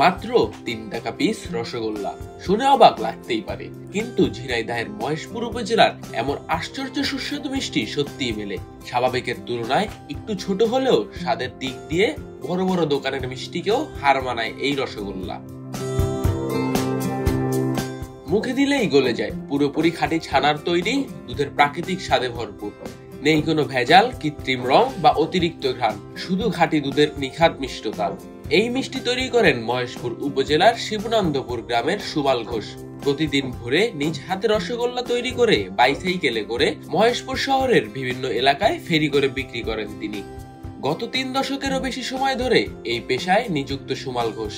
মাত্র 3 টাকা পিস রসগোল্লা। শুনে অবাক লাগতেই পারে, কিন্তু ঝিনাইদহের মহেশপুর উপজেলার এমন আশ্চর্য সুস্বাদু মিষ্টি সত্যিই মেলে। স্বাভাবিকের তুলনায় একটু ছোট হলেও স্বাদের দিক দিয়ে বড় বড় দোকানের মিষ্টিকেও হার মানায় এই রসগোল্লা। মুখে দিলেই গলে যায়, পুরোপুরি খাঁটি ছানার তৈরি, দুধের প্রাকৃতিক স্বাদে ভরপুর। নেই কোনো ভেজাল, কৃত্রিম রং বা অতিরিক্ত ঘ্রাণ, শুধু খাঁটি দুধের নিখাত মিষ্টতা। এই মিষ্টি তৈরি করেন মহেশপুর উপজেলার শিবনন্দপুর গ্রামের সুবাল ঘোষ। প্রতিদিন ভোরে নিজ হাতে রসগোল্লা তৈরি করে বাইসাইকেলে করে মহেশপুর শহরের বিভিন্ন এলাকায় ফেরি করে বিক্রি করেন তিনি। গত 3 দশকেরও বেশি সময় ধরে এই পেশায় নিযুক্ত সুমাল ঘোষ।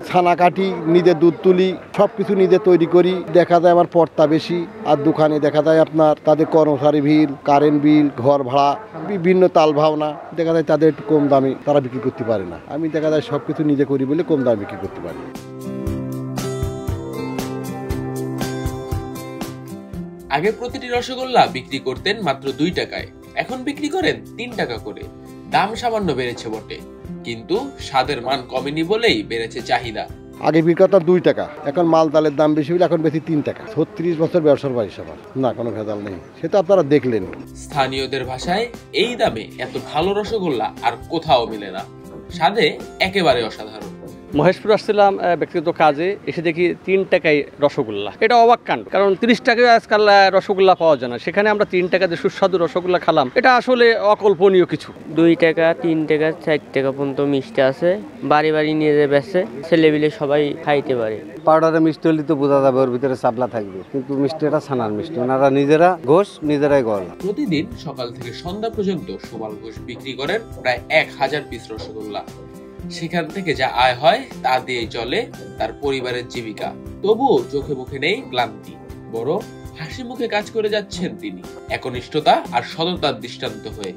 ছানা কাটি, নিজে দুধ তুলি, সবকিছু নিজে তৈরি করি। দেখা যায় আমার পর্তা বেশি, আর দোকানে দেখা যায় আপনার তাদের কর্মচারী বিল, কারেন্ট বিল, ঘর ভাড়া, বিভিন্ন তাল ভাওনা, দেখা যায় তাদের একটু কম দামে তারা বিক্রি করতে পারে না। আমি দেখা যায় সবকিছু নিজে করি বলে কম দামে বিক্রি করতে পারি। আগে প্রতিটি রসগোল্লা বিক্রি করতেন মাত্র 2 টাকায়, এখন বিক্রি করেন 3 টাকা করে। দাম সামান্য বেড়েছে বটে, কিন্তু স্বাদের মান কমেনি বলেই বেড়েছে চাহিদা। আগে বিক্রি করতাম 2 টাকা, এখন মাল ডালের দাম বেশি বলে এখন বেশি 3 টাকা। 36 বছর ব্যবসার বয়স আমার, না কোনো ভেজাল নেই, সেটা আপনারা দেখলেন। স্থানীয়দের ভাষায় এই দামে এত ভালো রসগোল্লা আর কোথাও মেলে না, স্বাদে একেবারে অসাধারণ। মহেশপুর আসছিলাম ব্যক্তিগত কাজে, এসে দেখি 3 টাকায় রসগোল্লা। এটা অবাক কাণ্ড, কারণ 30 টাকায় আজকাল রসগোল্লা পাওয়া যায় না। সেখানে আমরা 3 টাকাতে সুস্বাদু রসগোল্লা খেলাম, এটা আসলে অকল্পনীয় কিছু। 2 টাকা, 3 টাকা, 4 টাকা পর্যন্ত মিষ্টি আছে, বাড়ি বাড়ি নিয়ে যে বেচে, ছেলেপিলে সবাই খাইতে পারে। পাউডারের মিষ্টি হলে তো বোঝা যাবে ওর ভিতরে চাপলা থাকবে, কিন্তু মিষ্টিটা ছানার মিষ্টি, ওনারা নিজেরা ঘোষ নিজেরাই গড়া। প্রতিদিন সকাল থেকে সন্ধ্যা পর্যন্ত সুমাল ঘোষ বিক্রি করেন প্রায় 1000 পিস রসগোল্লা। সেখান থেকে যা আয় হয় তা দিয়ে চলে তার পরিবারের জীবিকা। তবুও চোখে মুখে নেই ক্লান্তি, বরং হাসি মুখে কাজ করে যাচ্ছেন তিনি, একনিষ্ঠতা আর সততার দৃষ্টান্ত হয়ে।